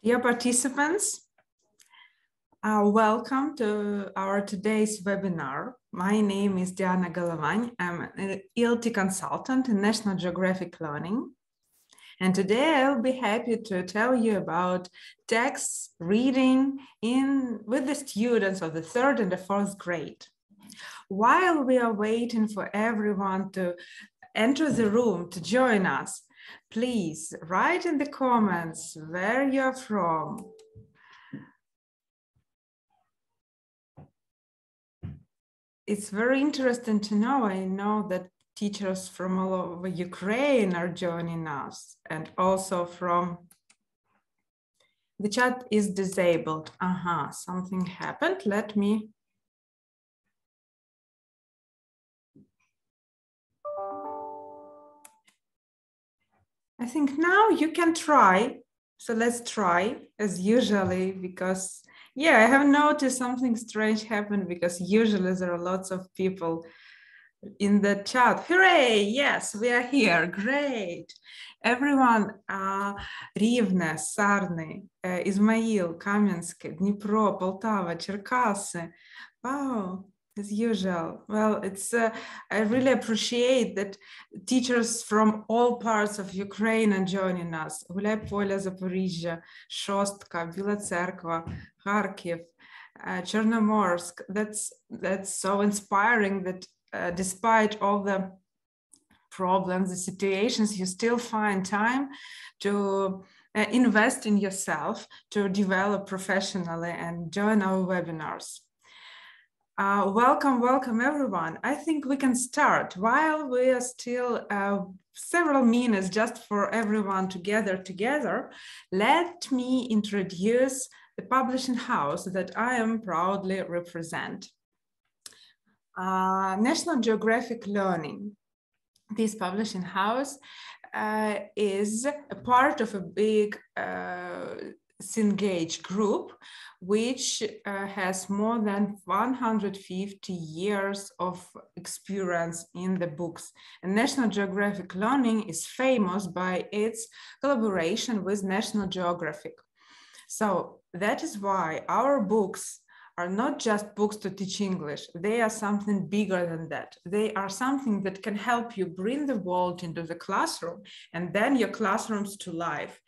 Dear participants, welcome to our today's webinar. My name is Diana Головань. I'm an ELT consultant in National Geographic Learning. And today I'll be happy to tell you about text reading with the students of the 3rd and the 4th grade. While we are waiting for everyone to enter the room to join us, please write in the comments where you're from. It's very interesting to know. I know that teachers from all over Ukraine are joining us, and also from the chat is disabled. Something happened. Let me. I think now you can try. So let's try as usually, because yeah, I have noticed something strange happened because usually there are lots of people in the chat. Hooray! Yes, we are here. Great. Everyone, Рівне, Сарни, Ізмаїл, Кам'янське, Дніпро, Полтава, Черкаси. Wow. As usual. Well, I really appreciate that teachers from all parts of Ukraine are joining us. Гуляйполе, Запоріжжя, Шостка, Біла Церква, Харків, Чорноморськ. That's so inspiring that despite all the problems, the situations, you still find time to invest in yourself, to develop professionally and join our webinars. Welcome everyone. I think we can start while we are still several minutes just for everyone to gather together. Let me introduce the publishing house that I am proudly represent. National Geographic Learning. This publishing house is a part of a big Cengage group, which has more than 150 years of experience in the books. And National Geographic Learning is famous by its collaboration with National Geographic. So that is why our books are not just books to teach English. They are something bigger than that. They are something that can help you bring the world into the classroom and then your classrooms to life,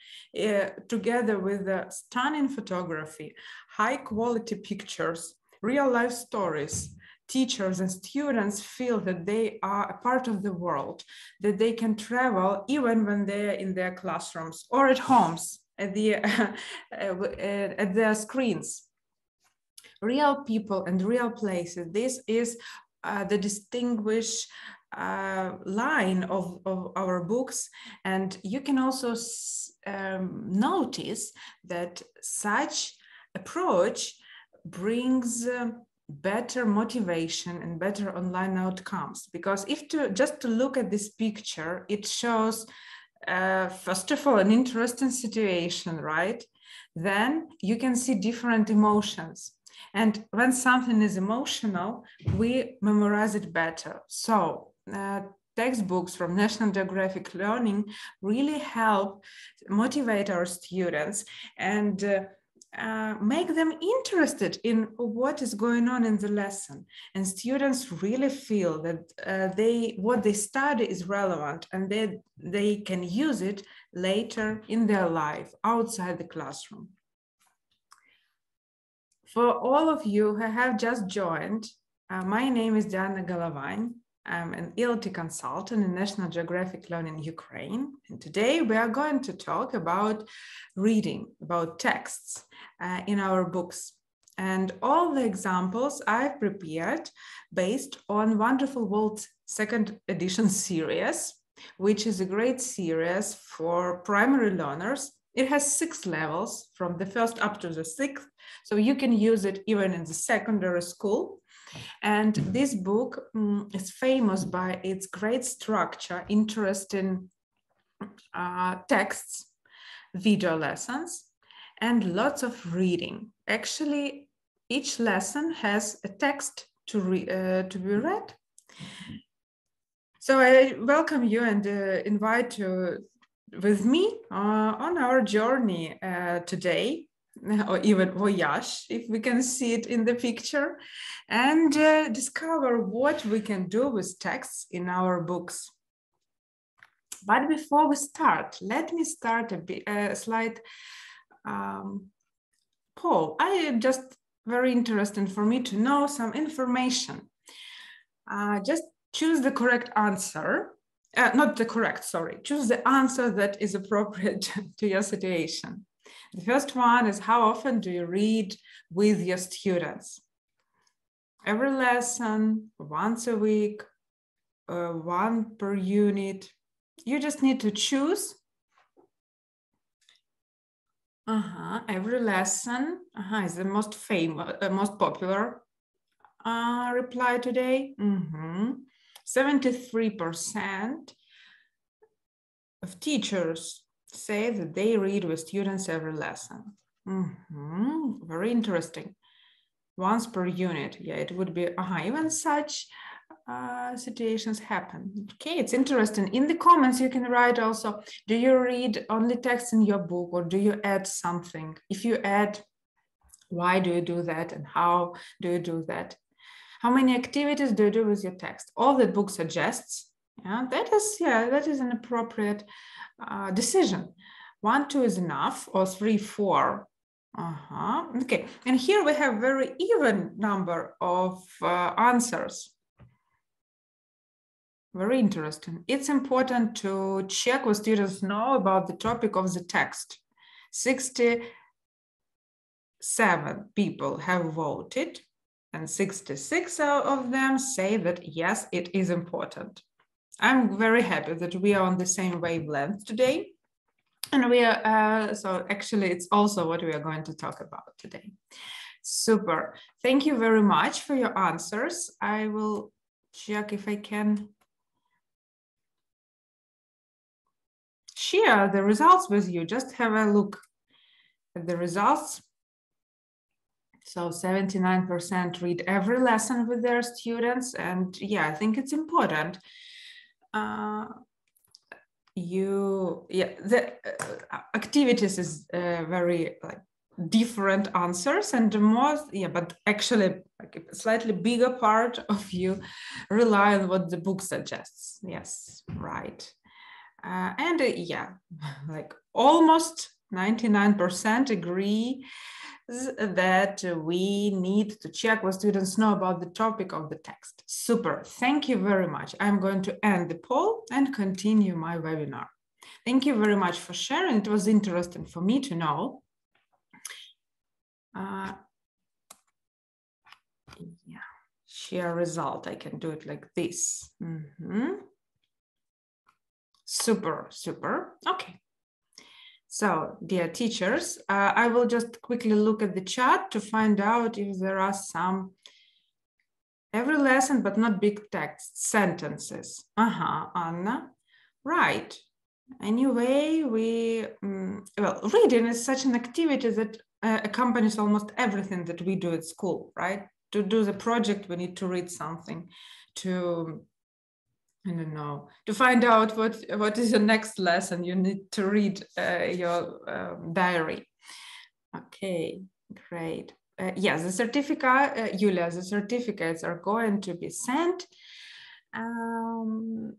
together with the stunning photography, high quality pictures, real life stories. Teachers and students feel that they are a part of the world, that they can travel even when they're in their classrooms or at homes, at their screens. Real people and real places. This is the distinguished line of our books. And you can also notice that such approach brings better motivation and better online outcomes. Because just to look at this picture, it shows, first of all, an interesting situation, right? Then you can see different emotions. And when something is emotional, we memorize it better. So textbooks from National Geographic Learning really help motivate our students and make them interested in what is going on in the lesson. And students really feel that what they study is relevant and they can use it later in their life outside the classroom. For all of you who have just joined, my name is Diana Головань. I'm an ELT consultant in National Geographic Learning Ukraine. And today we are going to talk about reading, about texts in our books. And all the examples I've prepared based on Wonderful World's 2nd edition series, which is a great series for primary learners. It has 6 levels from the 1st up to the 6th. So you can use it even in the secondary school. And this book is famous by its great structure, interesting texts, video lessons, and lots of reading. Actually, each lesson has a text to be read. So I welcome you and invite you with me on our journey today, or even voyage, if we can see it in the picture, and discover what we can do with texts in our books. But before we start, let me start a slight poll. Just very interesting for me to know some information. Just choose the correct answer. Not the correct, sorry. Choose the answer that is appropriate to your situation. The first one is, how often do you read with your students? Every lesson, once a week, one per unit. You just need to choose. Every lesson is the most famous, most popular reply today. 73% of teachers say that they read with students every lesson. Very interesting. Once per unit. Yeah, it would be, even such situations happen. Okay, it's interesting. In the comments, you can write also, do you read only text in your book, or do you add something? If you add, why do you do that, and how do you do that? How many activities do you do with your text? All that book suggests, that is an appropriate decision. 1, 2 is enough, or 3, 4. Okay, and here we have very even number of answers. Very interesting. It's important to check what students know about the topic of the text. 67 people have voted, and 66 of them say that yes, it is important. I'm very happy that we are on the same wavelength today. And we are, so actually it's also what we are going to talk about today. Super. Thank you very much for your answers. I will check if I can share the results with you. Just have a look at the results. So 79% read every lesson with their students. And yeah, I think it's important. The activities is very different answers, and the most, but actually like a slightly bigger part of you rely on what the book suggests. Yes, right. Like almost 99% agree that we need to check what students know about the topic of the text. Super, thank you very much. I'm going to end the poll and continue my webinar. Thank you very much for sharing. It was interesting for me to know. Share result, I can do it like this. Super, super, okay. So, dear teachers, I will just quickly look at the chat to find out if there are some every lesson, but not big text sentences. Anna, right. Anyway, reading is such an activity that accompanies almost everything that we do at school, right? To do the project, we need to read something. I don't know, to find out what is your next lesson, you need to read your diary. Okay, great. Yes, the certificate, Julia, the certificates are going to be sent in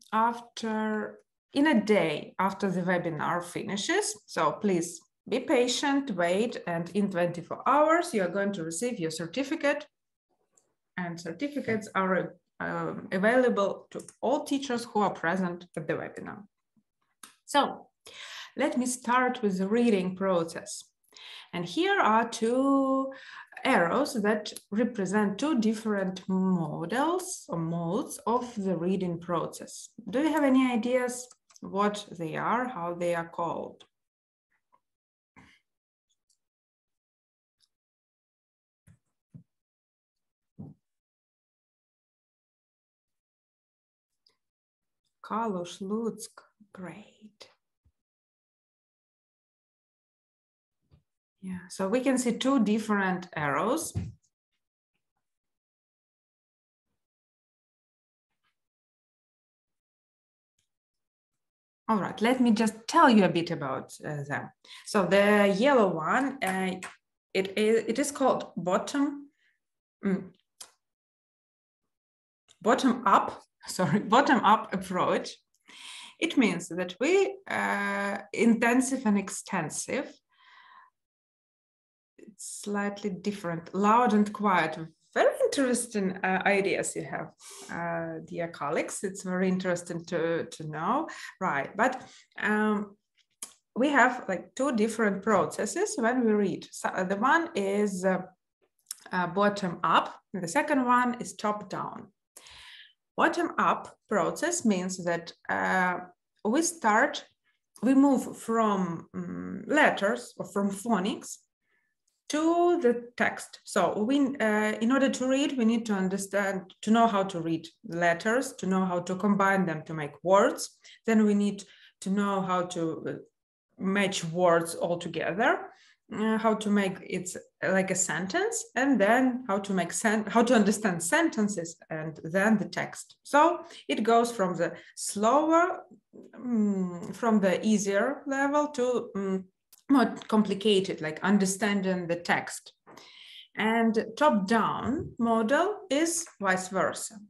a day after the webinar finishes. So please be patient, wait, and in 24 hours, you are going to receive your certificate, and certificates are available to all teachers who are present at the webinar. So let me start with the reading process. And here are 2 arrows that represent 2 different models or modes of the reading process. Do you have any ideas what they are, how they are called? Kalush, Lutsk, great. Yeah, so we can see 2 different arrows. All right, let me just tell you a bit about them. So the yellow one, it is called bottom up approach. It means that we intensive and extensive. It's slightly different, loud and quiet. Very interesting ideas you have, dear colleagues. It's very interesting to know, right? But we have like two different processes when we read. So the one is bottom up, and the second one is top down. Bottom up process means that we move from letters or from phonics to the text. So we, in order to read, we need to understand, to know how to read letters, to know how to combine them to make words. Then we need to know how to match words all together, how to make it like a sentence, and then how to understand sentences and then the text. So it goes from the slower, from the easier level to more complicated, like understanding the text. And top-down model is vice versa.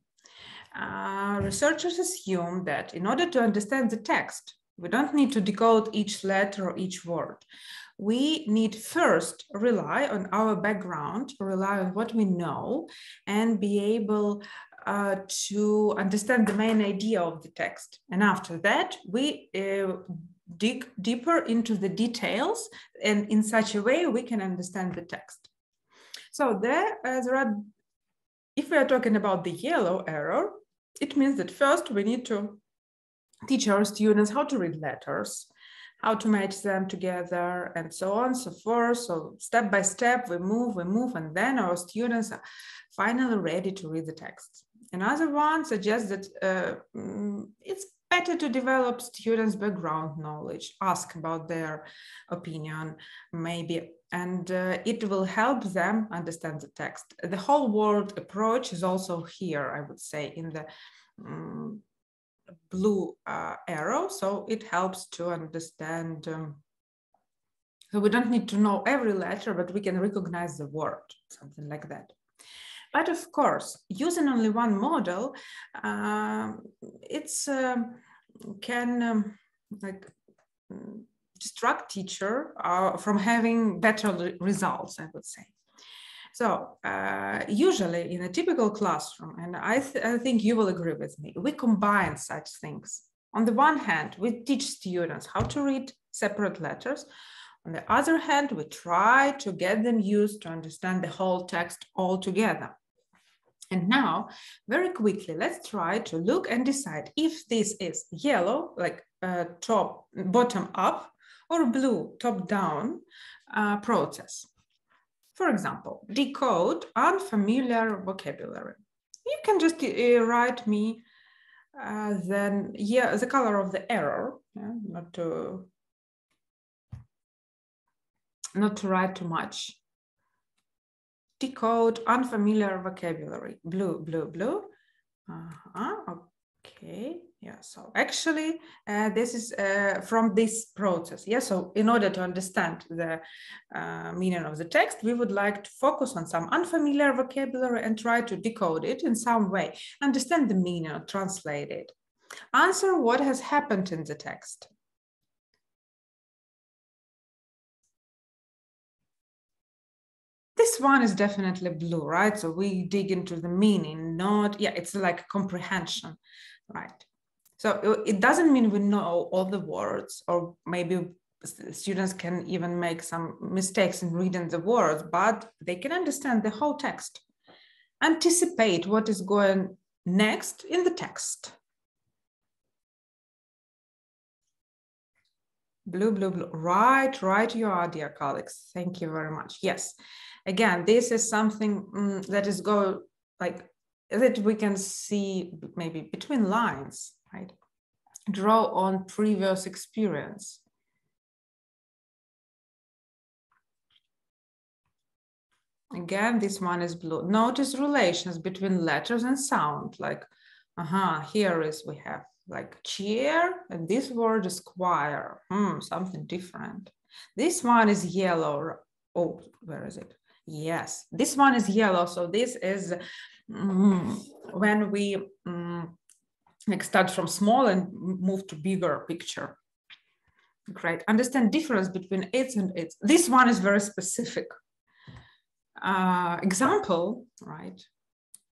Researchers assume that in order to understand the text, we don't need to decode each letter or each word. We need first rely on our background, rely on what we know, and be able to understand the main idea of the text. And after that, we dig deeper into the details, and in such a way we can understand the text. So if we are talking about the yellow arrow, it means that first we need to teach our students how to read letters, how to match them together, and so on and so forth. So step by step we move, and then our students are finally ready to read the text. Another one suggests that it's better to develop students' background knowledge, ask about their opinion, maybe, and it will help them understand the text. The whole world approach is also here, I would say, in the blue arrow, so it helps to understand. So we don't need to know every letter, but we can recognize the word, something like that. But of course, using only one model, can distract teacher from having better results, I would say. So usually in a typical classroom, and I think you will agree with me, we combine such things. On the one hand, we teach students how to read separate letters. On the other hand, we try to get them used to understand the whole text all together. And now, very quickly, let's try to look and decide if this is yellow, like bottom up, or blue, top down process. For example, decode unfamiliar vocabulary. You can just write me the color of the arrow, not to write too much. Decode unfamiliar vocabulary. Blue, blue, blue. Okay. Yeah. So actually, this is from this process. Yeah. So in order to understand the meaning of the text, we would like to focus on some unfamiliar vocabulary and try to decode it in some way. Understand the meaning, or translate it. Answer what has happened in the text. This one is definitely blue, right? So we dig into the meaning, it's like comprehension, right? So it doesn't mean we know all the words, or maybe students can even make some mistakes in reading the words, but they can understand the whole text, anticipate what is going next in the text. Blue, blue, blue. Right you are, dear colleagues. Thank you very much. Yes. Again, this is something that is that we can see maybe between lines, right? Draw on previous experience. Again, this one is blue. Notice relations between letters and sound, like, here we have like chair, and this word is square. Something different. This one is yellow. Oh, where is it? Yes, this one is yellow. So this is when we like start from small and move to bigger picture. Great. Understand difference between its and its. This one is very specific. Example, right?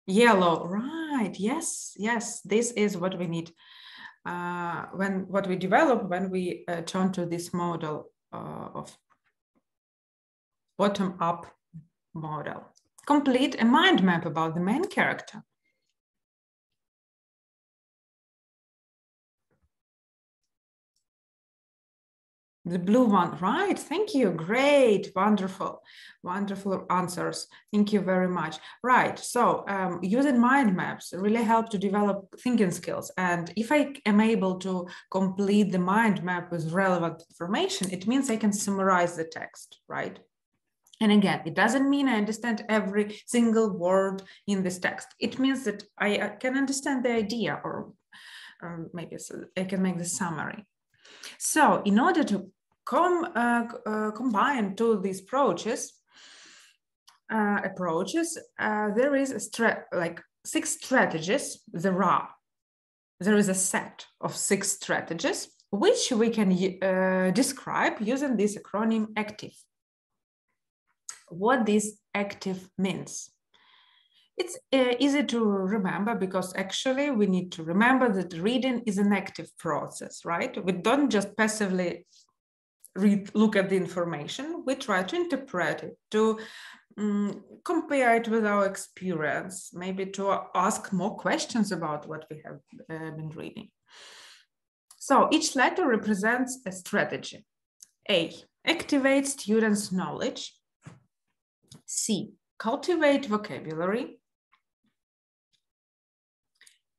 Yellow, right? Yes, yes. This is what we need what we develop when we turn to this model of bottom-up model. Complete a mind map about the main character. The blue one, right? Thank you. Great, wonderful, wonderful answers. Thank you very much. Right, so using mind maps really help to develop thinking skills. And if I am able to complete the mind map with relevant information, it means I can summarize the text, right? And again, it doesn't mean I understand every single word in this text. It means that I can understand the idea, or maybe so I can make the summary. So in order to combine two of these approaches, there is like 6 strategies. There is a set of 6 strategies which we can describe using this acronym ACTIVE. What this ACTIVE means. It's easy to remember because actually we need to remember that reading is an active process, right? We don't just passively look at the information, we try to interpret it, to compare it with our experience, maybe to ask more questions about what we have been reading. So each letter represents a strategy. A, activate students' knowledge. C, cultivate vocabulary.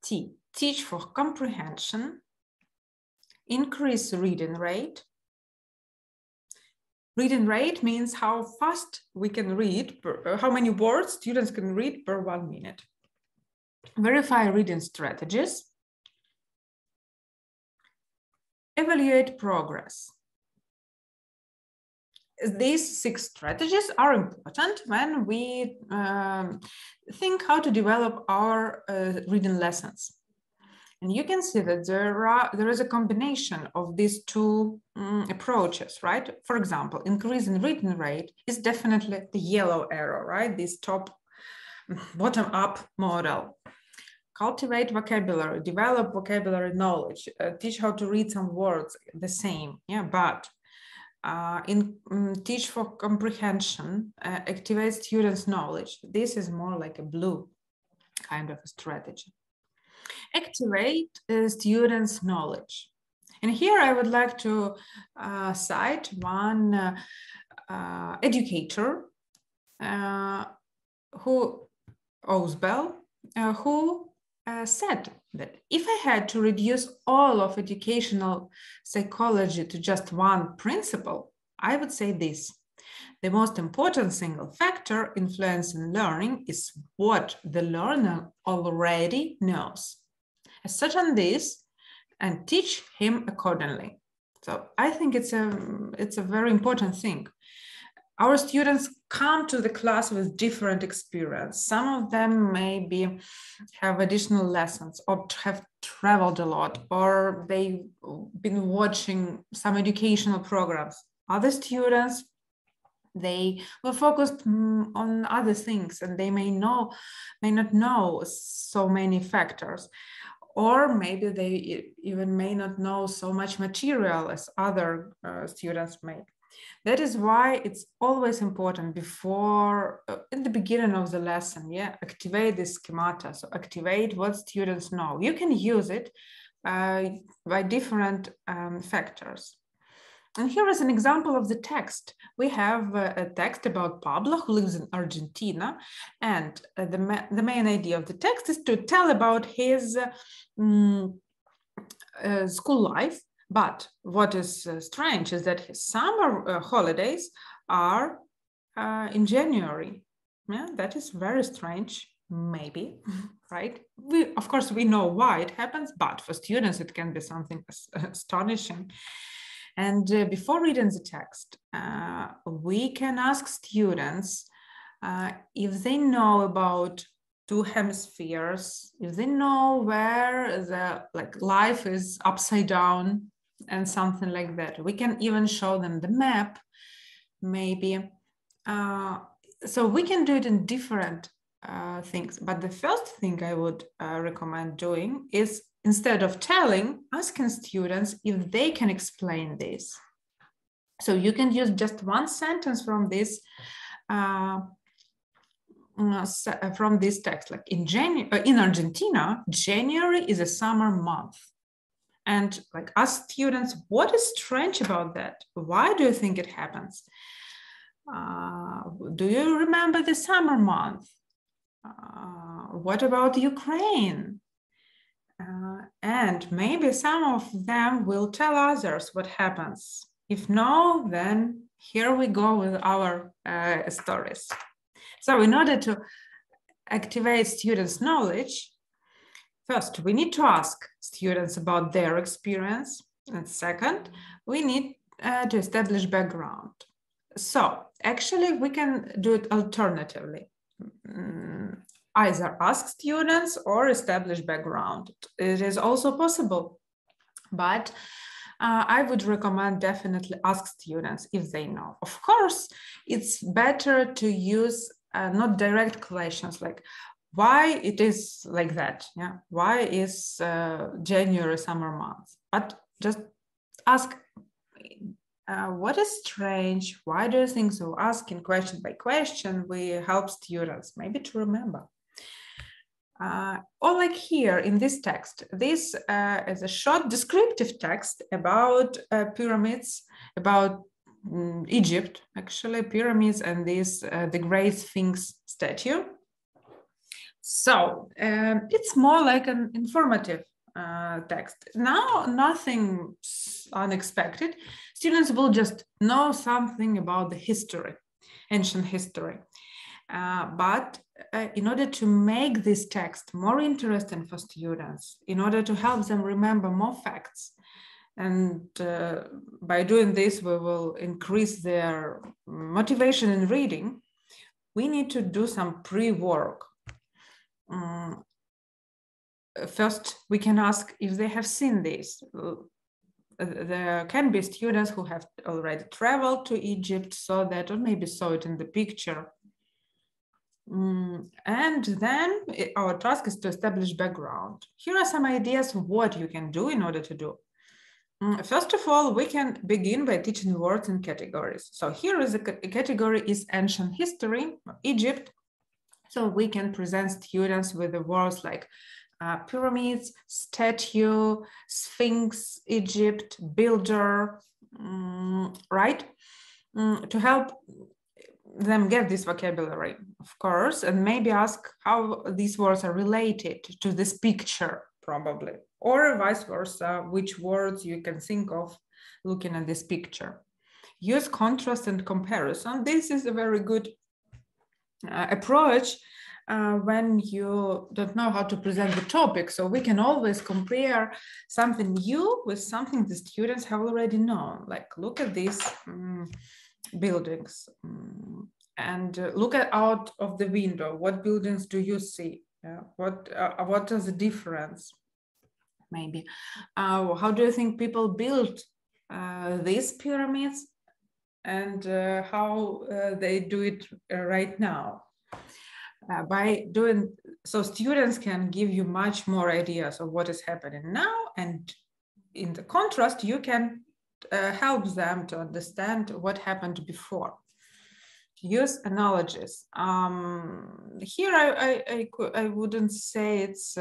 T, teach for comprehension. Increase reading rate. Reading rate means how fast we can read, how many words students can read per 1 minute. Verify reading strategies. Evaluate progress. These 6 strategies are important when we think how to develop our reading lessons. And you can see that there is a combination of these 2 approaches, right? For example, increase in reading rate is definitely the yellow arrow, right? This top bottom-up model. Cultivate vocabulary, develop vocabulary knowledge, teach how to read some words, the same, yeah, but teach for comprehension, activate students' knowledge. This is more like a blue kind of a strategy. Activate students' knowledge. And here I would like to cite one educator who said that if I had to reduce all of educational psychology to just one principle, I would say this: the most important single factor influencing learning is what the learner already knows. Assert on this and teach him accordingly. So I think it's a very important thing. Our students come to the class with different experience. Some of them maybe have additional lessons or have traveled a lot, or they've been watching some educational programs. Other students, they were focused on other things and they may not know so many factors, or maybe they even may not know so much material as other students may. That is why it's always important before, in the beginning of the lesson, yeah, activate the schemata. So activate what students know. You can use it by different factors. And here is an example of the text. We have a text about Pablo, who lives in Argentina. And the main idea of the text is to tell about his school life. But what is strange is that his summer holidays are in January. Yeah, that is very strange, maybe, right? Of course, we know why it happens, but for students, it can be something astonishing. And before reading the text, we can ask students if they know about two hemispheres, if they know where the life is upside down and something like that. We can even show them the map, maybe. So we can do it in different things. But the first thing I would recommend doing is, instead of telling, asking students if they can explain this. So you can use just one sentence from this text, like in Argentina, January is a summer month. And like, ask students, what is strange about that? Why do you think it happens? Do you remember the summer month? What about Ukraine? And maybe some of them will tell others what happens. If no, then here we go with our stories. So in order to activate students' knowledge, first, we need to ask students about their experience. And second, we need to establish background. So actually, we can do it alternatively. Either ask students or establish background. It is also possible, but I would recommend definitely ask students if they know. Of course, it's better to use not direct questions like, why it is like that? Yeah, why is January summer month? But just ask, what is strange? Why do you think so? Asking question by question, we help students maybe to remember. Or like here in this text, this is a short descriptive text about pyramids, about Egypt, actually, pyramids and this the Great Sphinx statue. So it's more like an informative text. Now, nothing unexpected. Students will just know something about the history, ancient history. But in order to make this text more interesting for students, in order to help them remember more facts, and by doing this, we will increase their motivation in reading, we need to do some pre-work. First, we can ask if they have seen this. There can be students who have already traveled to Egypt, saw that, or maybe saw it in the picture. And then our task is to establish background. Here are some ideas of what you can do in order to do. First of all, we can begin by teaching words and categories. So here is a category is ancient history, Egypt. So we can present students with the words like pyramids, statue, sphinx, Egypt, builder, right? To help them get this vocabulary, of course, and maybe ask how these words are related to this picture, probably, or vice versa, which words you can think of looking at this picture. Use contrast and comparison. This is a very good approach when you don't know how to present the topic. So we can always compare something new with something the students have already known. Like, look at these buildings and look out of the window. What buildings do you see? What is the difference? Maybe. How do you think people built these pyramids, and how they do it right now? By doing so, students can give you much more ideas of what is happening now, and in the contrast, you can help them to understand what happened before. Use analogies. Here, I wouldn't say it's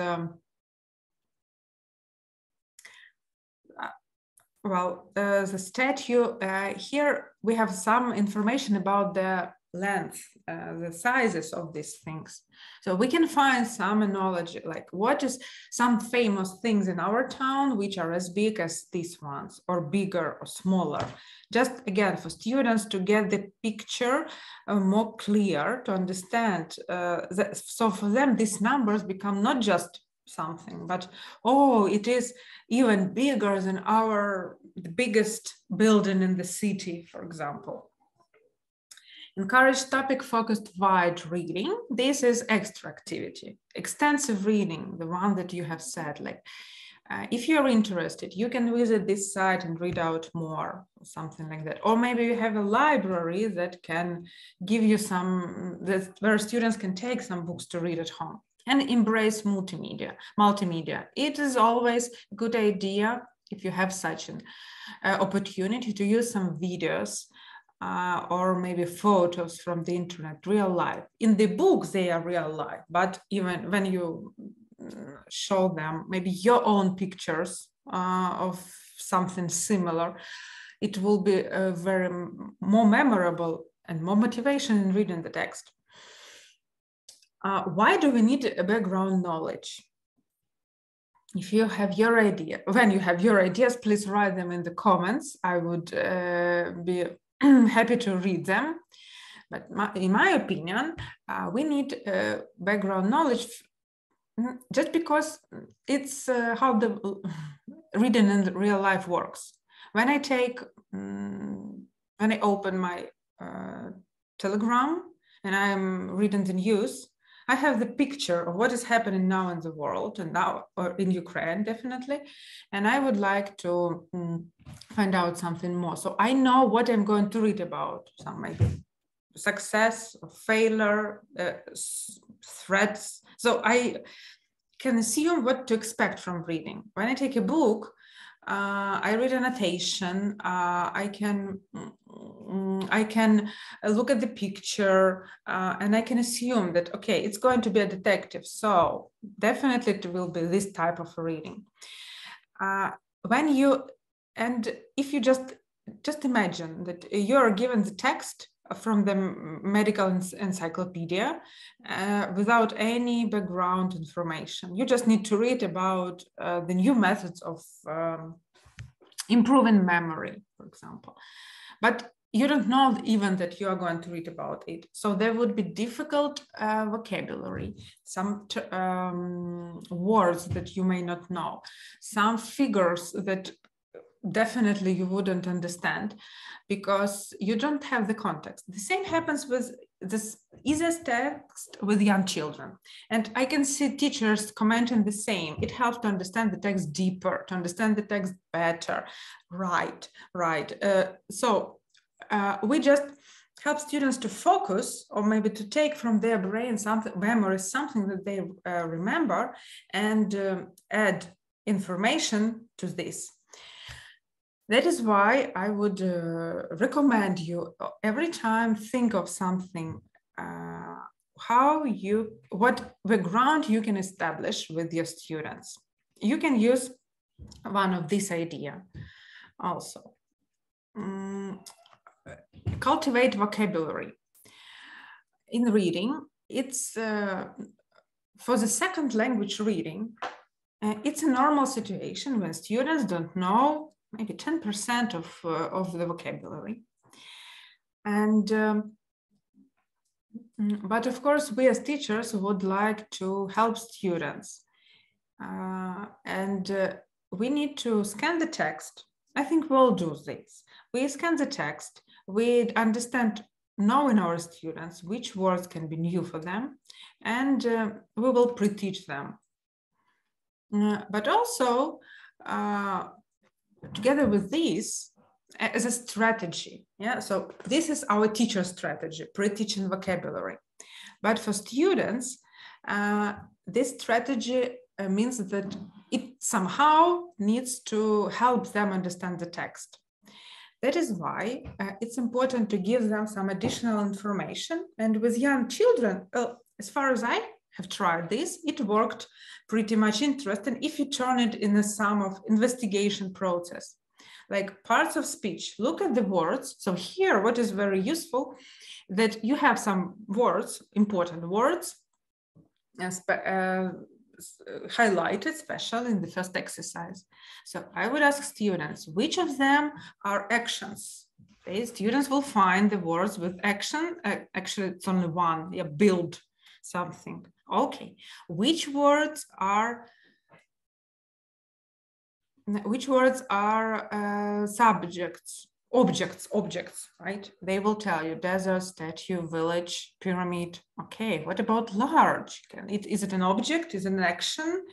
well, the statue. Here we have some information about the length, the sizes of these things. So we can find some analogy, like what is some famous things in our town which are as big as these ones, or bigger or smaller. Just again, for students to get the picture more clear, to understand. So for them, these numbers become not just something, but oh, it is even bigger than the biggest building in the city, for example. Encourage topic-focused wide reading. This is extra activity. Extensive reading, the one that you have said, like if you're interested, you can visit this site and read out more, or something like that. Or maybe you have a library that can give you where students can take some books to read at home. And embrace multimedia. It is always a good idea, if you have such an opportunity, to use some videos or maybe photos from the internet, real life. In the books, they are real life, but even when you show them maybe your own pictures of something similar, it will be very more memorable and more motivation in reading the text. Why do we need a background knowledge? If you have your idea, when you have your ideas, please write them in the comments. I would be happy to read them. But in my opinion, we need background knowledge just because it's how the reading in real life works. When I open my Telegram and I'm reading the news, I have the picture of what is happening now in the world, and now, or in Ukraine, definitely. And I would like to find out something more. So I know what I'm going to read about, some maybe success or failure, threats. So I can assume what to expect from reading. When I take a book, I read annotation. I can look at the picture and I can assume that, okay, it's going to be a detective. So definitely it will be this type of reading. If you just imagine that you're given the text from the medical encyclopedia without any background information. You just need to read about the new methods of improving memory, for example. But you don't know even that you are going to read about it. So there would be difficult vocabulary, some words that you may not know, some figures that definitely you wouldn't understand because you don't have the context. The same happens with this easiest text with young children. And I can see teachers commenting the same. It helps to understand the text deeper, to understand the text better. Right. We just help students to focus, or maybe to take from their brain memory, something that they remember, and add information to this. That is why I would recommend you every time think of something, what background you can establish with your students. You can use one of this idea also. Cultivate vocabulary. In reading, it's for the second language reading, it's a normal situation when students don't know maybe 10% of the vocabulary. And, but of course, we as teachers would like to help students. We need to scan the text. I think we'll do this. We scan the text, we understand, knowing our students, which words can be new for them, and we will pre-teach them. But also, together with this, as a strategy, so this is our teacher strategy, pre-teaching vocabulary. But for students, this strategy means that it somehow needs to help them understand the text. That is why it's important to give them some additional information. And with young children, as far as I have tried this, it worked pretty much interesting if you turn it in a sum of investigation process. like parts of speech. Look at the words. So here, what is very useful, that you have some words, important words, highlighted, especially in the first exercise. So I would ask students, which of them are actions? Okay, students will find the words with action. Actually, it's only one. Yeah, build something. Okay, which words are subjects? Objects, right? They will tell you desert, statue, village, pyramid. Okay, what about large? Is it an object? Is it an action?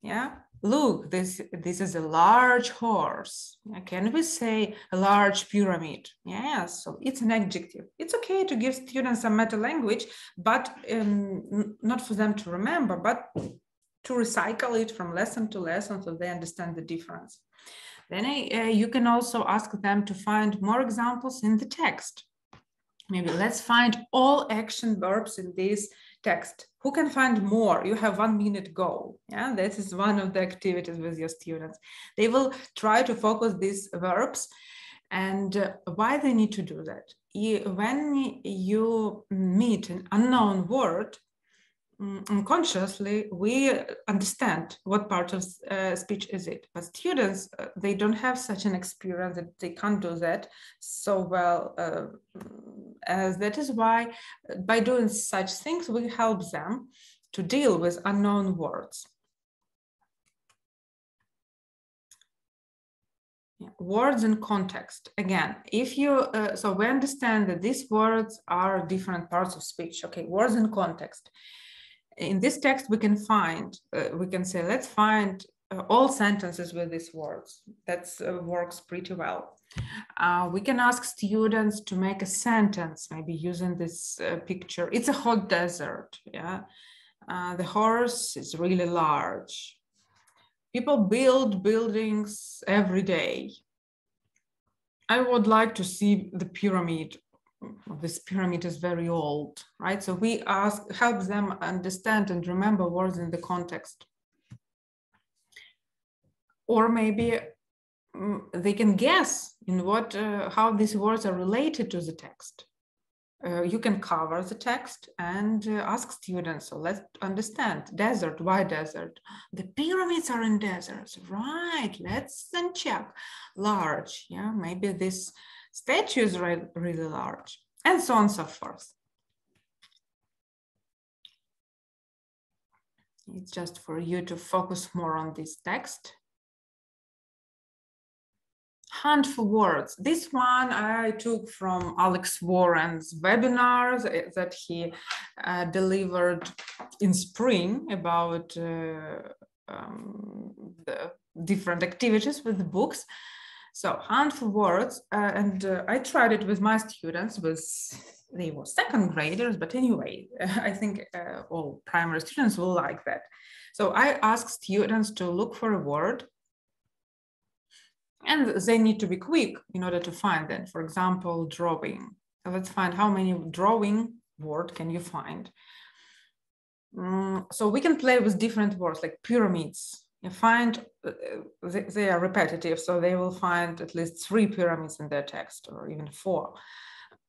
Yeah, look, this is a large horse. Yeah, can we say a large pyramid? Yeah, so it's an adjective. It's okay to give students some meta language, but not for them to remember, but to recycle it from lesson to lesson so they understand the difference. Then you can also ask them to find more examples in the text. Maybe let's find all action verbs in this text. Who can find more? You have 1 minute goal. Yeah, this is one of the activities with your students. They will try to focus these verbs. And why they need to do that? When you meet an unknown word, unconsciously, we understand what part of speech is it. But students, they don't have such an experience that they can't do that so well. As that is why, by doing such things, we help them to deal with unknown words. Yeah. Words in context. Again, if you, so we understand that these words are different parts of speech. Okay, words in context. In this text, we can find, we can say, let's find all sentences with these words. That works pretty well. We can ask students to make a sentence, maybe using this picture. It's a hot desert, yeah. The horse is really large. People build buildings every day. I would like to see the pyramid. This pyramid is very old, right? So we help them understand and remember words in the context. Or maybe they can guess in how these words are related to the text. You can cover the text and ask students, so let's understand. Desert, why desert? The pyramids are in deserts, right? Let's then check. Large, yeah, maybe this statue is really large, and so on and so forth. It's just for you to focus more on this text. Hunt for words. This one I took from Alex Warren's webinars that he delivered in spring about the different activities with the books. So hunt for words, and I tried it with my students. They were second graders, but anyway, I think all primary students will like that. So I asked students to look for a word, and they need to be quick in order to find them. For example, drawing. So let's find how many drawing word can you find. So we can play with different words like pyramids. You find they are repetitive, so they will find at least 3 pyramids in their text, or even 4.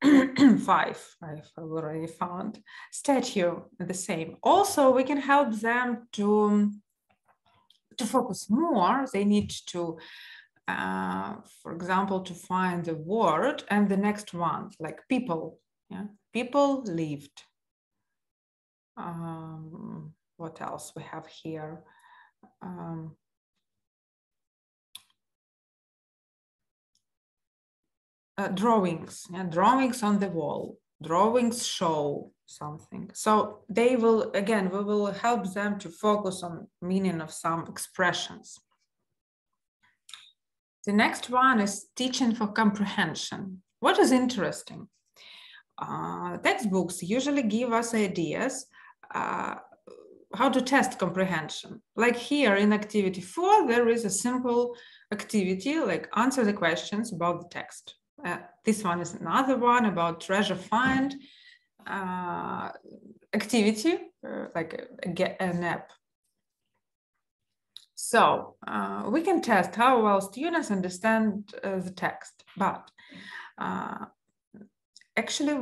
5 I've already found. Statue, the same. Also, we can help them to focus more. They need to, for example, to find the word and the next one, like people. Yeah, people lived. What else we have here? Drawings, yeah, drawings on the wall. Drawings show something. So they will, again, we will help them to focus on meaning of some expressions. The next one is teaching for comprehension. What is interesting? Textbooks usually give us ideas how to test comprehension. Like here in activity 4, there is a simple activity like answer the questions about the text. This one is another one about treasure find activity, like an app. So we can test how well students understand the text, but actually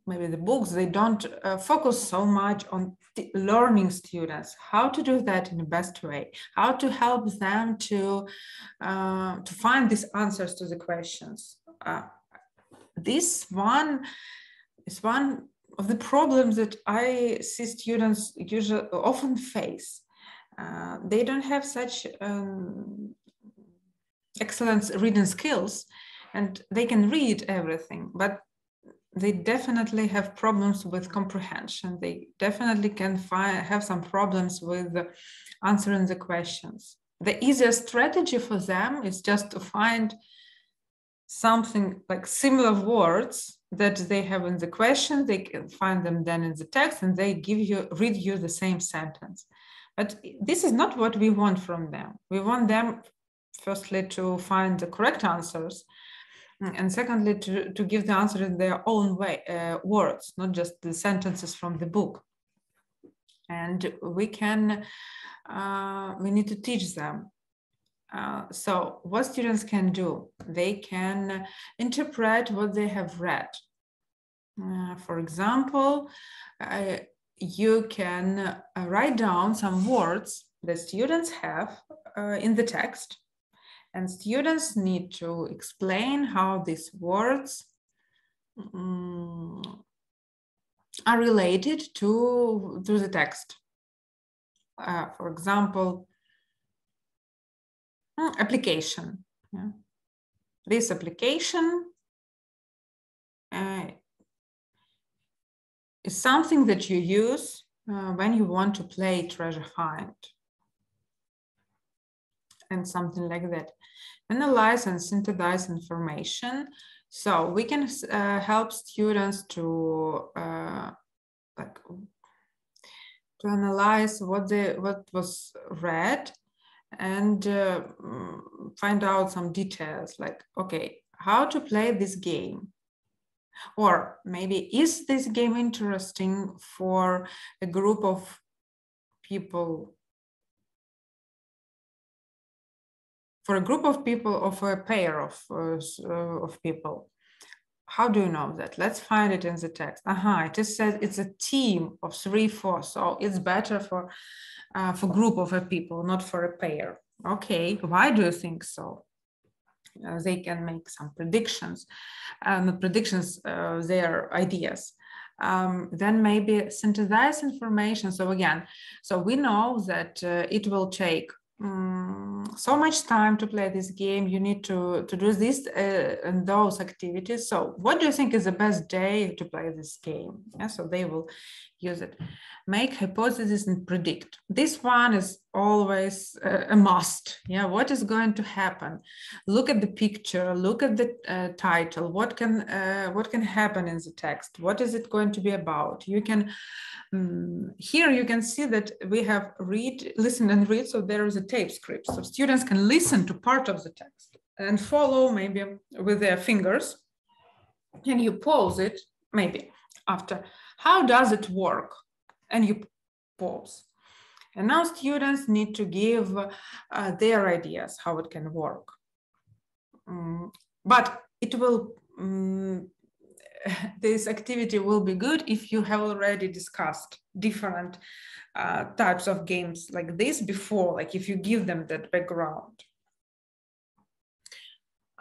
maybe the books, they don't focus so much on learning students, how to do that in the best way, how to help them to find these answers to the questions. This one is one of the problems that I see students usually often face. They don't have such excellent reading skills, and they can read everything, but they definitely have problems with comprehension. They definitely can have some problems with answering the questions. The easiest strategy for them is just to find something like similar words that they have in the question. They can find them then in the text, and they read you the same sentence. But this is not what we want from them. We want them, firstly, to find the correct answers, and secondly, to give the answer in their own way, words, not just the sentences from the book. And we need to teach them. So what students can do, they can interpret what they have read. For example, you can write down some words that students have in the text, and students need to explain how these words are related to the text. For example, application. Yeah. This application is something that you use when you want to play treasure find, and something like that. Analyze and synthesize information. So we can help students to analyze what was read, and find out some details, like, okay, how to play this game, or maybe is this game interesting for a group of people, for a pair of people. How do you know that? Let's find it in the text. It just says it's a team of 3, 4, so it's better for group of people, not for a pair. Okay, why do you think so? They can make some predictions, their ideas. Then maybe synthesize information. So again, so we know that it will take so much time to play this game. You need to do this and those activities. So what do you think is the best day to play this game? Yeah, so they will use it. Make hypotheses and predict. This one is always a must. Yeah, what is going to happen? Look at the picture, look at the title. What can happen in the text? What is it going to be about? You can here you can see that we have listen and read. So there is a tape script. So students can listen to part of the text and follow maybe with their fingers. And you pause it maybe after. How does it work? And you pause. And now students need to give their ideas how it can work. But it will, this activity will be good if you have already discussed different types of games like this before, like if you give them that background.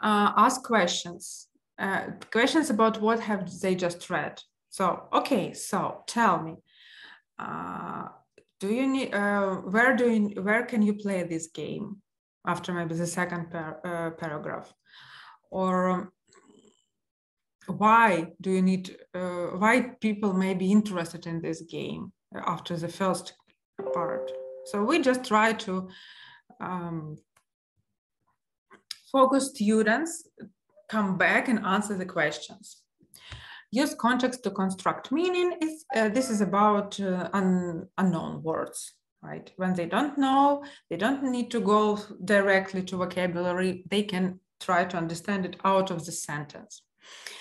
Ask questions. Questions about what have they just read. So, okay, so tell me, do you need, where can you play this game after maybe the second paragraph? Or why do you need, why people may be interested in this game after the first part? So we just try to focus students, come back and answer the questions. Use context to construct meaning. This is about unknown words, right? When they don't know, they don't need to go directly to vocabulary. They can try to understand it out of the sentence.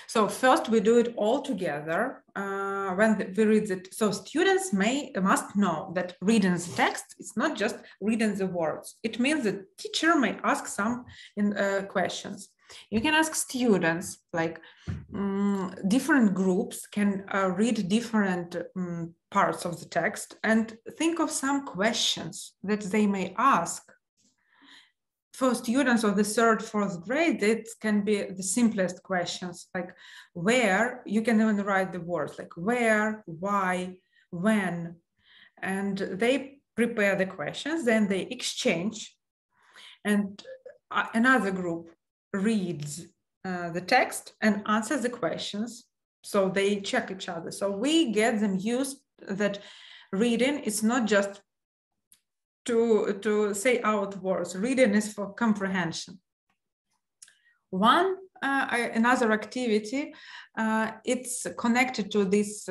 So first we do it all together when we read it. So students must know that reading the text is not just reading the words. It means the teacher may ask some questions. You can ask students, like different groups can read different parts of the text and think of some questions that they may ask. For students of the 3rd, 4th grade, it can be the simplest questions, like where. You can even write the words like where, why, when, and they prepare the questions, then they exchange, and another group reads the text and answers the questions. So they check each other. So we get them used that reading is not just to say out words. Reading is for comprehension. Another activity, it's connected to this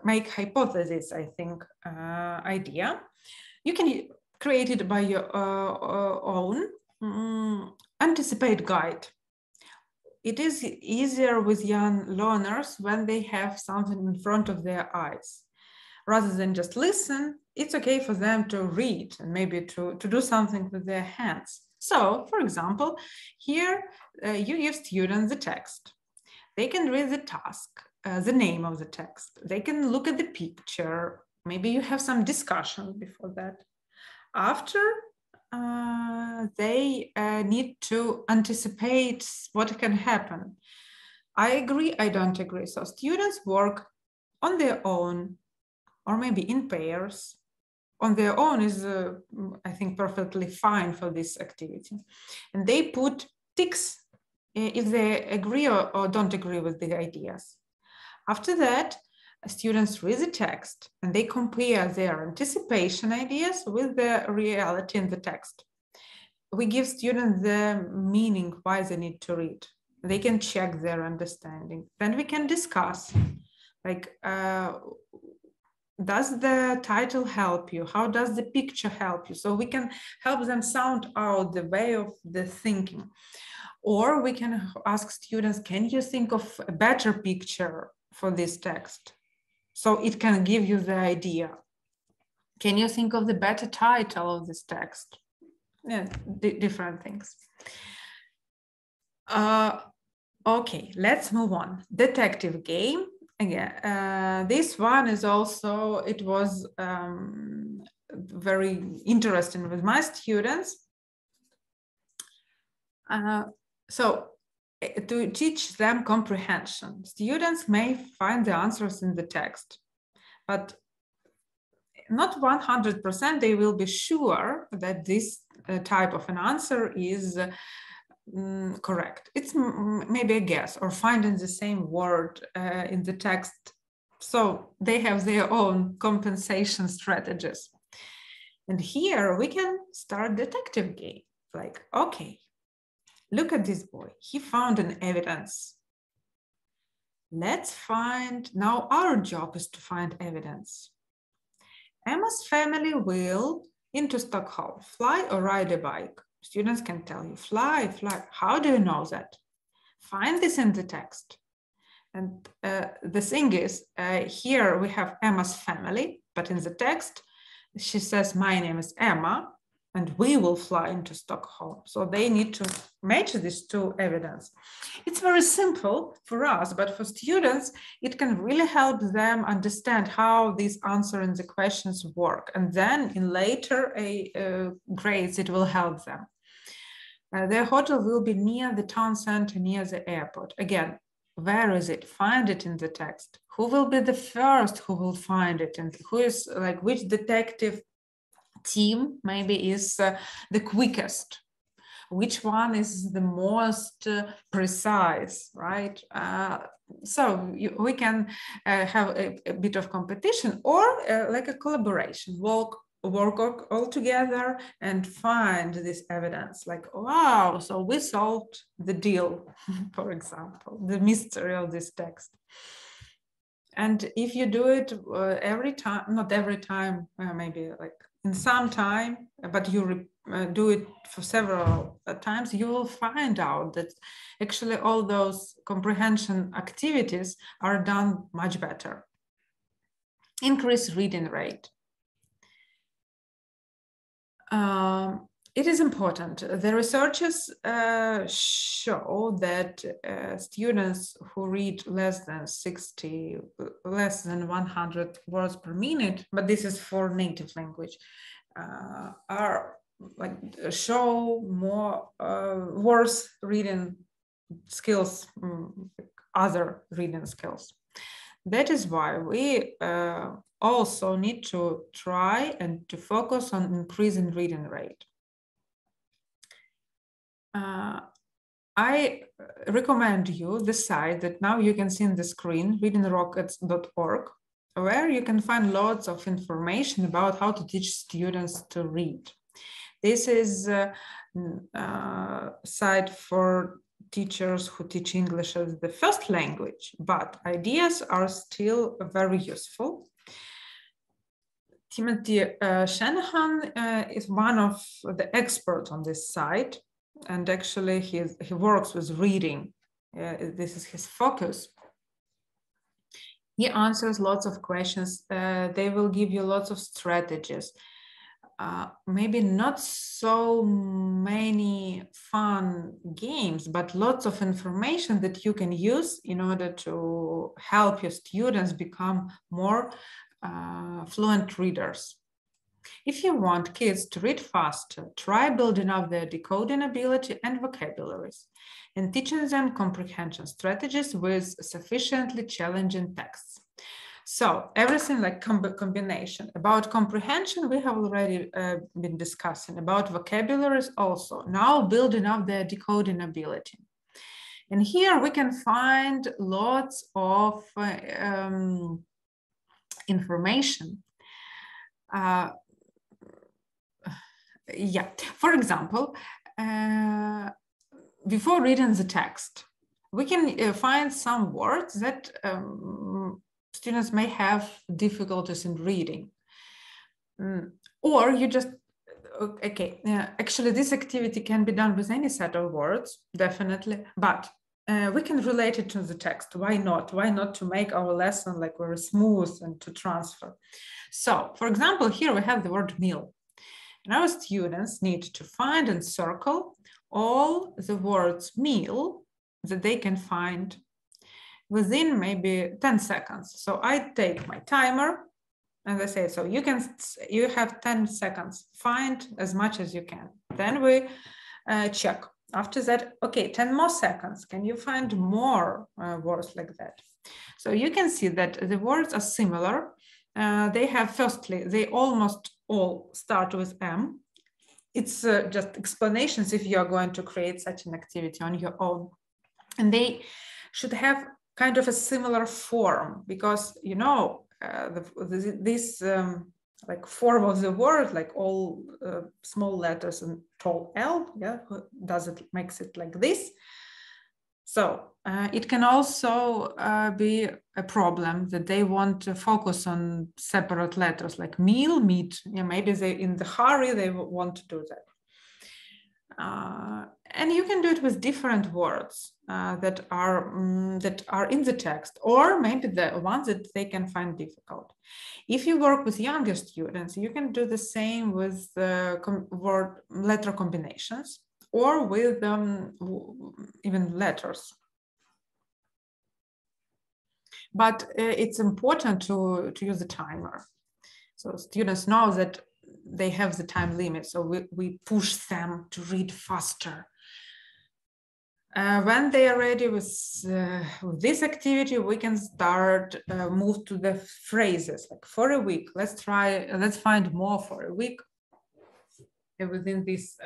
make hypothesis, I think, idea. You can create it by your own. Anticipate guide. It is easier with young learners when they have something in front of their eyes. Rather than just listen, it's okay for them to read and maybe to do something with their hands. So, for example, here you give students the text. They can read the task, the name of the text. They can look at the picture. Maybe you have some discussion before that. After, they need to anticipate what can happen. I agree, I don't agree. So students work on their own, or maybe in pairs. On their own is, I think, perfectly fine for this activity. And they put ticks if they agree or don't agree with the ideas. After that, students read the text and they compare their anticipation ideas with the reality in the text. We give students the meaning why they need to read. They can check their understanding. Then we can discuss, like, does the title help you? How does the picture help you? So we can help them sound out the way of the thinking. Or we can ask students, can you think of a better picture for this text? So it can give you the idea. Can you think of the better title of this text? Yeah, different things. Okay, let's move on. Detective game. Again, this one is also, it was very interesting with my students. So to teach them comprehension, students may find the answers in the text, but not 100% they will be sure that this type of an answer is correct. It's maybe a guess or finding the same word in the text. So they have their own compensation strategies. And here we can start detective game. Like, okay, look at this boy. He found an evidence. Let's find, now our job is to find evidence. Emma's family will into Stockholm, fly or ride a bike. Students can tell you, fly, fly. How do you know that? Find this in the text. And the thing is, here we have Emma's family, but in the text, she says, my name is Emma, and we will fly into Stockholm. So they need to match these two evidence. It's very simple for us, but for students, it can really help them understand how these answering the questions work. And then in later grades, it will help them. Their hotel will be near the town center, near the airport. Again, where is it? Find it in the text. Who will be the first who will find it? And who is, like, which detective team maybe is the quickest? Which one is the most precise, right? So we can have a bit of competition or like a collaboration, work all together and find this evidence. Like, wow, so we solved the deal, for example, the mystery of this text. And if you do it every time, not every time, maybe like in some time, but you do it for several times, you will find out that actually all those comprehension activities are done much better. Increase reading rate. It is important. The researchers show that students who read less than 100 words per minute, but this is for native language, show more worse reading skills, other reading skills. That is why we also need to try and to focus on increasing reading rate. I recommend you the site that now you can see on the screen, readingrockets.org, where you can find lots of information about how to teach students to read. This is a site for teachers who teach English as the first language, but ideas are still very useful. Timothy Shanahan is one of the experts on this site, and actually he works with reading. This is his focus. He answers lots of questions. They will give you lots of strategies. Maybe not so many fun games, but lots of information that you can use in order to help your students become more fluent readers. If you want kids to read faster, try building up their decoding ability and vocabularies and teaching them comprehension strategies with sufficiently challenging texts. So everything like combination. About comprehension, we have already been discussing. About vocabularies also. Now building up their decoding ability. And here we can find lots of information. For example, before reading the text, we can find some words that students may have difficulties in reading. Or you just, actually this activity can be done with any set of words, definitely, but we can relate it to the text. Why not? Why not to make our lesson like very smooth and to transfer? So, for example, here we have the word meal. And our students need to find and circle all the words meal that they can find within maybe 10 seconds. So I take my timer and I say, so you have 10 seconds, find as much as you can. Then we check. After that, okay, 10 more seconds. Can you find more words like that? So you can see that the words are similar. They have, firstly, they almost all start with M. It's just explanations if you are going to create such an activity on your own. And they should have kind of a similar form because, you know, this like form of the word, like all small letters and tall L, yeah, makes it like this. So it can also be a problem that they want to focus on separate letters like meal, meat. Yeah, maybe they in the hurry they want to do that. And you can do it with different words that are in the text, or maybe the ones that they can find difficult. If you work with younger students, you can do the same with word letter combinations or with even letters. But it's important to use the timer. So students know that they have the time limit, so we push them to read faster. When they are ready with this activity, we can start move to the phrases, like for a week. Let's find more for a week within these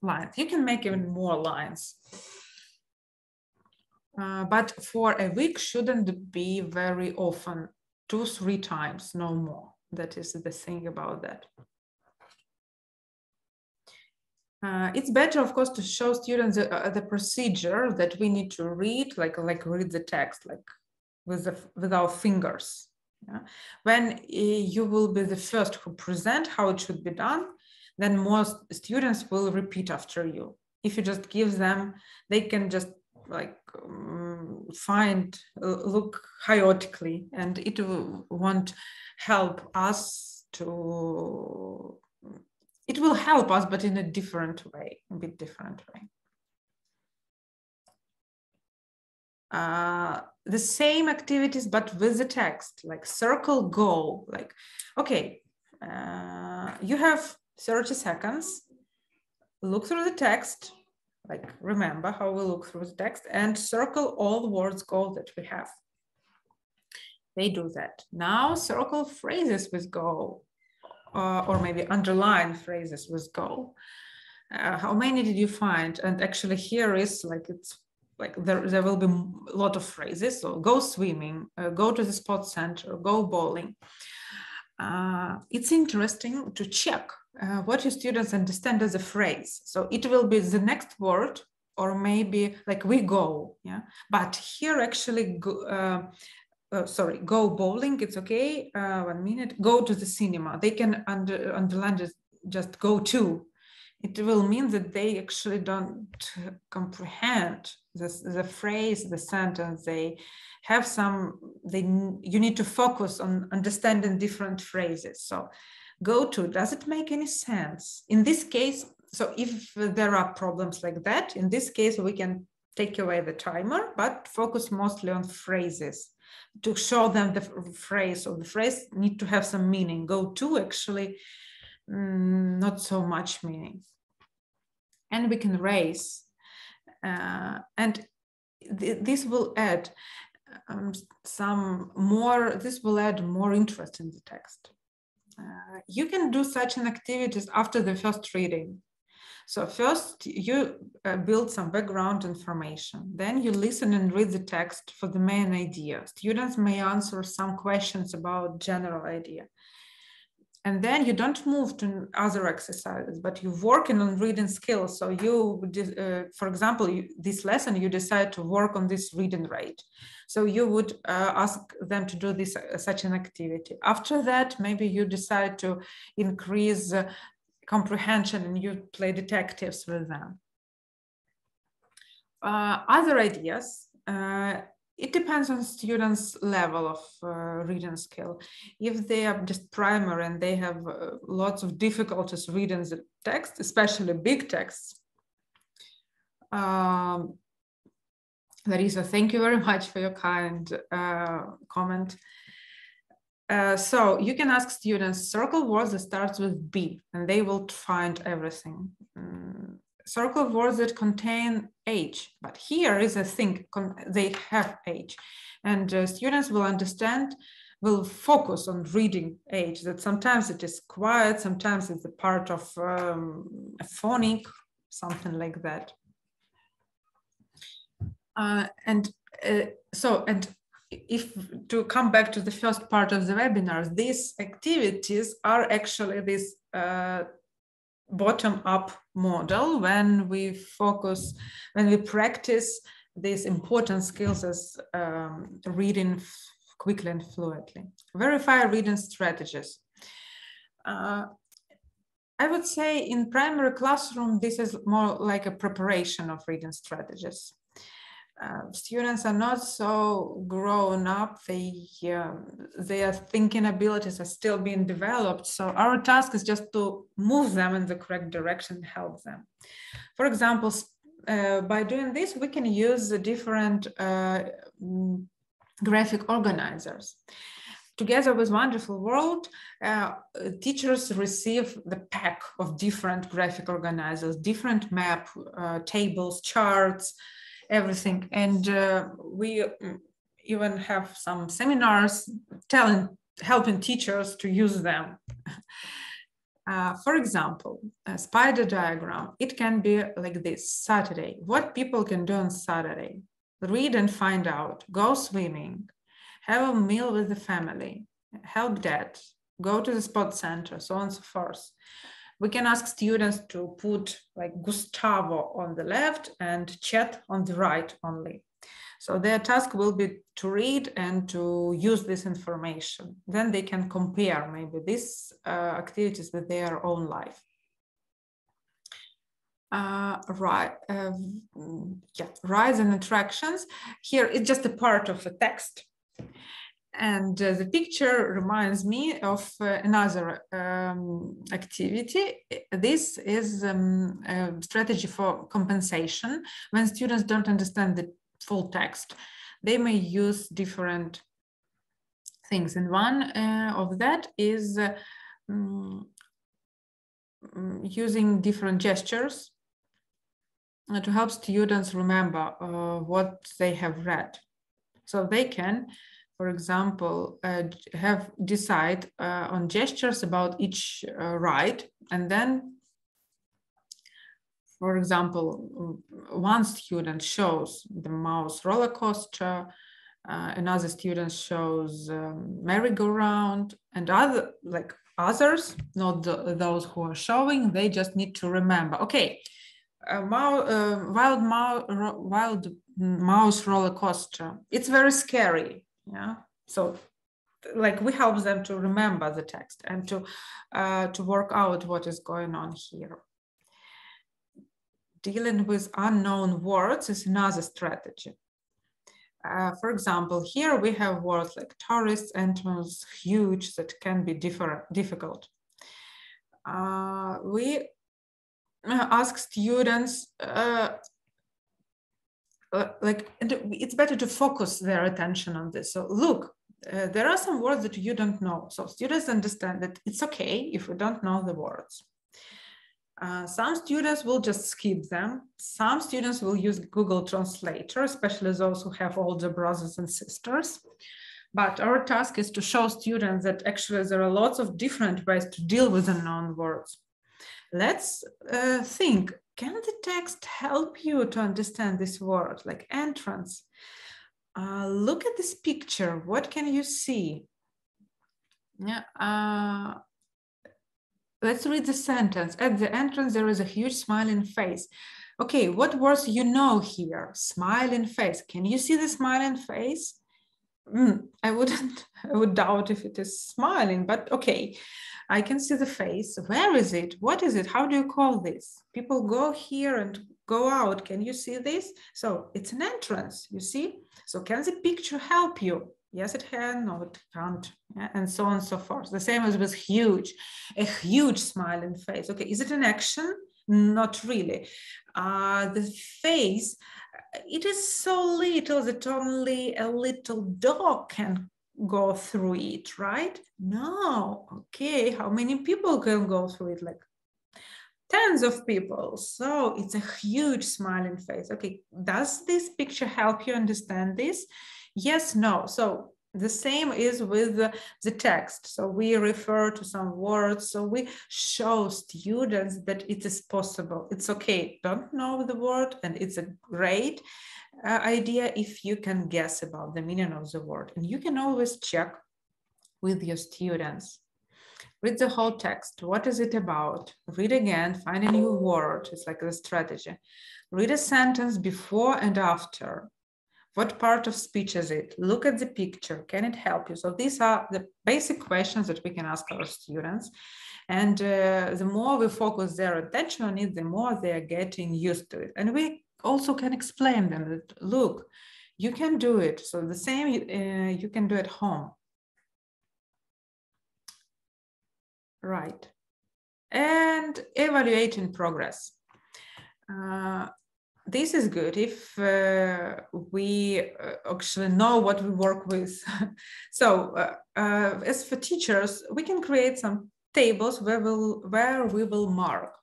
lines. You can make even more lines. But for a week shouldn't be very often, 2-3 times, no more. That is the thing about that. It's better, of course, to show students the procedure that we need to read, like read the text, like with our fingers. Yeah? When you will be the first who present how it should be done, then most students will repeat after you. If you just give them, they can just like look chaotically, and it won't help us to, it will help us, but in a different way, a bit different way. The same activities, but with the text, like circle, go, like, okay, you have 30 seconds, look through the text, like remember how we look through the text, and circle all the words go that we have. They do that. Now circle phrases with go, or maybe underline phrases with go. How many did you find? And actually here is like, it's like there will be a lot of phrases. So go swimming, go to the sports center, go bowling. It's interesting to check what your students understand as a phrase. So it will be the next word, or maybe like we go, yeah. But here actually, go bowling, it's okay. 1 minute, go to the cinema. They can underline just go to. It will mean that they actually don't comprehend the phrase, the sentence. They have some, you need to focus on understanding different phrases. So go to, does it make any sense? In this case, so if there are problems like that, in this case, we can take away the timer, but focus mostly on phrases to show them the phrase, or the phrase need to have some meaning. Go to actually, not so much meaning. And we can raise, and this will add this will add more interest in the text. You can do such an activities after the first reading. So first you build some background information, then you listen and read the text for the main idea. Students may answer some questions about general idea. And then you don't move to other exercises, but you're working on reading skills. So you, for example, this lesson, you decide to work on this reading rate. So you would ask them to do this, such an activity. After that, maybe you decide to increase comprehension and you play detectives with them. Other ideas, it depends on students' level of reading skill. If they are just primary and they have lots of difficulties reading the text, especially big texts, Larissa, thank you very much for your kind comment. So you can ask students, circle words that starts with B, and they will find everything. Circle words that contain H, but here is a thing, they have H, and students will understand, will focus on reading H, that sometimes it is quiet, sometimes it's a part of a phonic, something like that. If to come back to the first part of the webinar, these activities are actually this bottom-up model when we focus, when we practice these important skills as reading quickly and fluently. Verify reading strategies. I would say in primary classroom, this is more like a preparation of reading strategies. Students are not so grown up, their thinking abilities are still being developed. So our task is just to move them in the correct direction, help them. For example, by doing this, we can use the different graphic organizers. Together with Wonderful World, teachers receive the pack of different graphic organizers, different map, tables, charts, everything. And we even have some seminars helping teachers to use them. For example, a spider diagram, it can be like this: Saturday, what people can do on Saturday: read and find out, go swimming, have a meal with the family, help dad, go to the sports center, so on and so forth. We can ask students to put like Gustavo on the left and Chet on the right only. So their task will be to read and to use this information. Then they can compare maybe these activities with their own life. rides and attractions. Here it's just a part of a text. And the picture reminds me of another activity. This is a strategy for compensation. When students don't understand the full text, they may use different things. And one of that is using different gestures to help students remember what they have read. So they can, for example, decide on gestures about each ride, and then, for example, one student shows the mouse roller coaster, another student shows merry-go-round, and others, not those who are showing, they just need to remember. Okay, wild mouse roller coaster. It's very scary. Yeah, so like we help them to remember the text and to work out what is going on here. Dealing with unknown words is another strategy. For example, here we have words like tourist, entrance, huge, that can be difficult. We ask students, it's better to focus their attention on this. So look, there are some words that you don't know. So students understand that it's okay if we don't know the words. Some students will just skip them. Some students will use Google Translator, especially those who have older brothers and sisters. But our task is to show students that actually there are lots of different ways to deal with unknown words. Let's think, can the text help you to understand this word, like entrance? Look at this picture. What can you see? Yeah. Let's read the sentence. At the entrance, there is a huge smiling face. Okay, what words you know here? Smiling face. Can you see the smiling face? I would doubt if it is smiling, but okay. I can see the face. Where is it? What is it? How do you call this? People go here and go out. Can you see this? So it's an entrance, you see? So can the picture help you? Yes, it can. No, it can't. Yeah, and so on and so forth. The same as with huge, a huge smiling face. Okay, is it an action? Not really. The face, it is so little that only a little dog can go through it, right? No. Okay, how many people can go through it? Like tens of people. So it's a huge smiling face. Okay, does this picture help you understand this? Yes, no. So the same is with the text. So we refer to some words. So we show students that it is possible. It's okay. Don't know the word, and it's a great idea if you can guess about the meaning of the word. And you can always check with your students. Read the whole text. What is it about? Read again, find a new word. It's like a strategy. Read a sentence before and after. What part of speech is it? Look at the picture. Can it help you? So these are the basic questions that we can ask our students. And the more we focus their attention on it, the more they are getting used to it. And we also can explain them that, look, you can do it. So the same you can do at home. Right. And evaluating progress. This is good if we actually know what we work with. So as for teachers, we can create some tables where we will mark.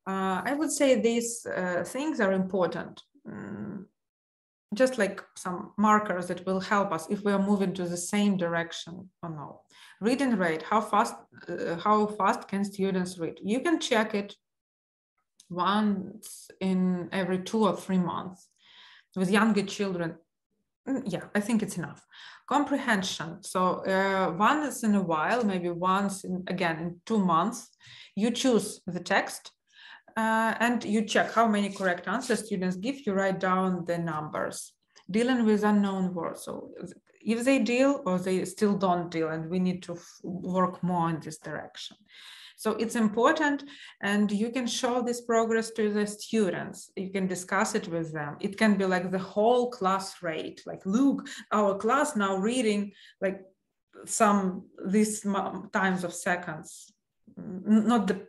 I would say these things are important, just like some markers that will help us if we are moving to the same direction or no. Read and rate. How fast can students read? You can check it once in every 2 or 3 months. With younger children, yeah, I think it's enough. Comprehension. So once in a while, maybe once again in 2 months, you choose the text and you check how many correct answers students give. You write down the numbers. Dealing with unknown words. So if they deal or they still don't deal, and we need to work more in this direction. So it's important, and you can show this progress to the students. You can discuss it with them. It can be like the whole class rate, like, look, our class now reading like these times of seconds, not the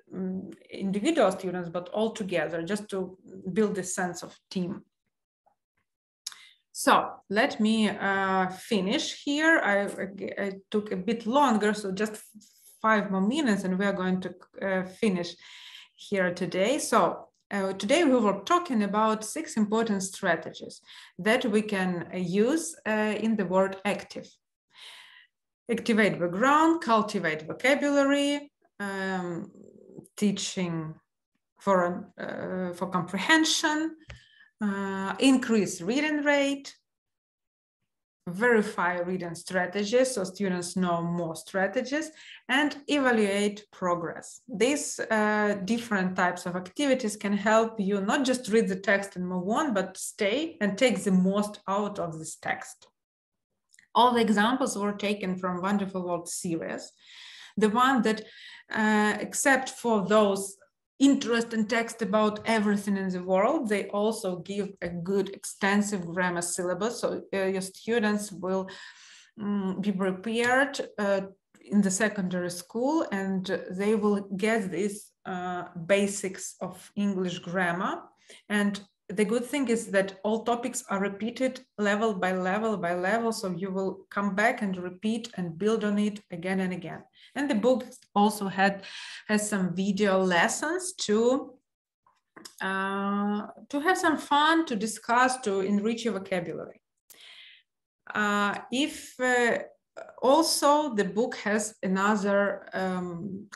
individual students, but all together, just to build this sense of team. So let me finish here. I took a bit longer, so just 5 more minutes, and we are going to finish here today. So today we were talking about 6 important strategies that we can use in the word active. Activate background, cultivate vocabulary, teaching for comprehension, increase reading rate, verify reading strategies so students know more strategies, and evaluate progress. These different types of activities can help you not just read the text and move on, but stay and take the most out of this text. All the examples were taken from Wonderful World series. The one that, except for those interest in text about everything in the world, they also give a good extensive grammar syllabus. So your students will be prepared in the secondary school, and they will get these basics of English grammar. And the good thing is that all topics are repeated level by level by level. So you will come back and repeat and build on it again and again. And the book also has some video lessons to have some fun, to discuss, to enrich your vocabulary. Also the book has another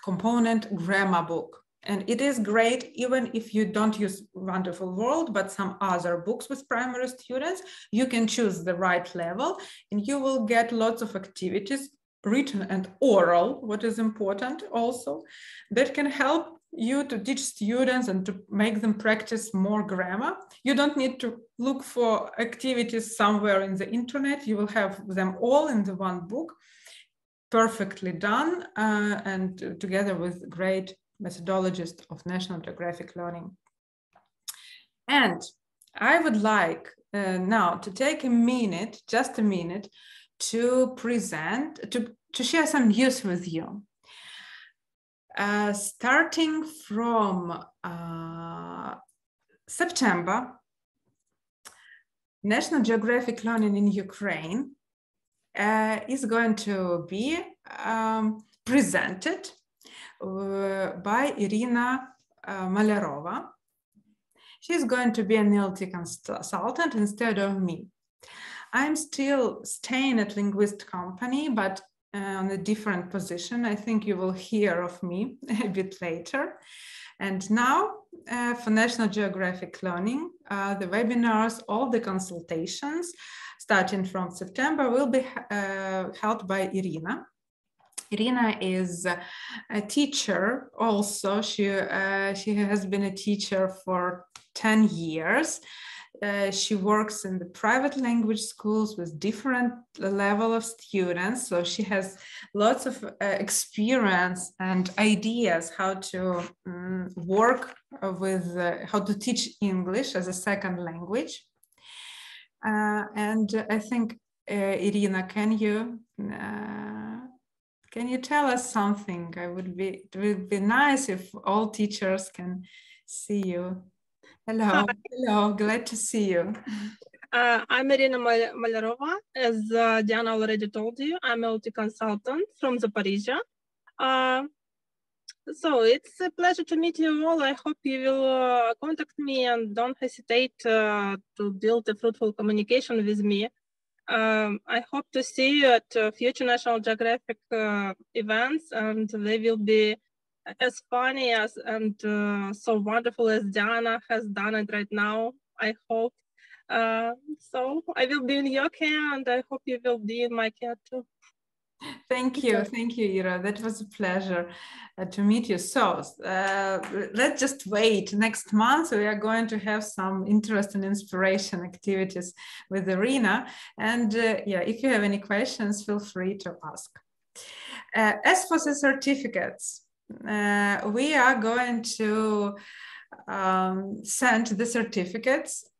component, grammar book. And it is great even if you don't use Wonderful World, but some other books with primary students. You can choose the right level, and you will get lots of activities, written and oral, what is important also, that can help you to teach students and to make them practice more grammar. You don't need to look for activities somewhere in the internet. You will have them all in the one book, perfectly done, and together with great methodologist of National Geographic Learning. And I would like now to take a minute, just a minute, to present, to share some news with you. Starting from September, National Geographic Learning in Ukraine is going to be presented by Irina Malerova. She's going to be an NLT consultant instead of me. I'm still staying at Linguist Company, but on a different position. I think you will hear of me a bit later. And now for National Geographic Learning, the webinars, all the consultations starting from September will be held by Irina. Irina is a teacher also. She has been a teacher for 10 years. She works in the private language schools with different level of students. So she has lots of experience and ideas how to work with, how to teach English as a second language. And I think, Irina, can you tell us something? It would be nice if all teachers can see you. Hello, hello, glad to see you. I'm Irina Malerova. As Diana already told you, I'm a LT consultant from Zaporizhia. So it's a pleasure to meet you all. I hope you will contact me and don't hesitate to build a fruitful communication with me. I hope to see you at future National Geographic events, and they will be as funny as and so wonderful as Diana has done it right now, I hope. So I will be in your care, and I hope you will be in my care too. Thank you, Ira. That was a pleasure to meet you. So let's just wait. Next month, we are going to have some interest and inspiration activities with Irina. And yeah, if you have any questions, feel free to ask. As for the certificates, we are going to send the certificates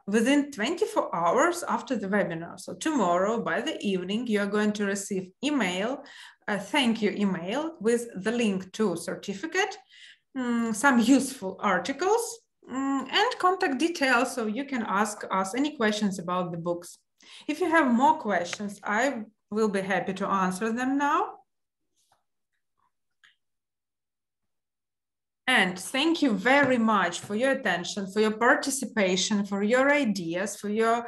within 24 hours after the webinar. So tomorrow by the evening, you are going to receive email, a thank you email with the link to certificate, some useful articles, and contact details, so you can ask us any questions about the books. If you have more questions, I will be happy to answer them now. And thank you very much for your attention, for your participation, for your ideas, for your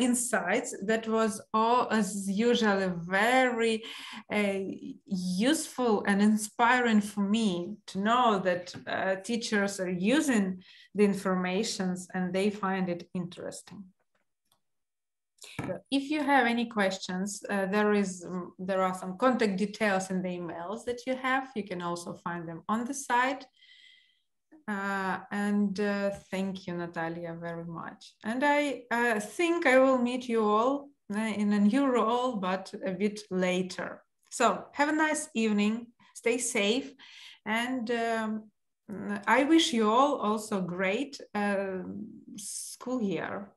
insights. That was all, as usual, very useful and inspiring for me to know that teachers are using the informations and they find it interesting. If you have any questions, there are some contact details in the emails that you have. You can also find them on the site. Thank you, Natalia, very much. And I think I will meet you all in a new role, but a bit later. So have a nice evening, stay safe, and I wish you all also great school year.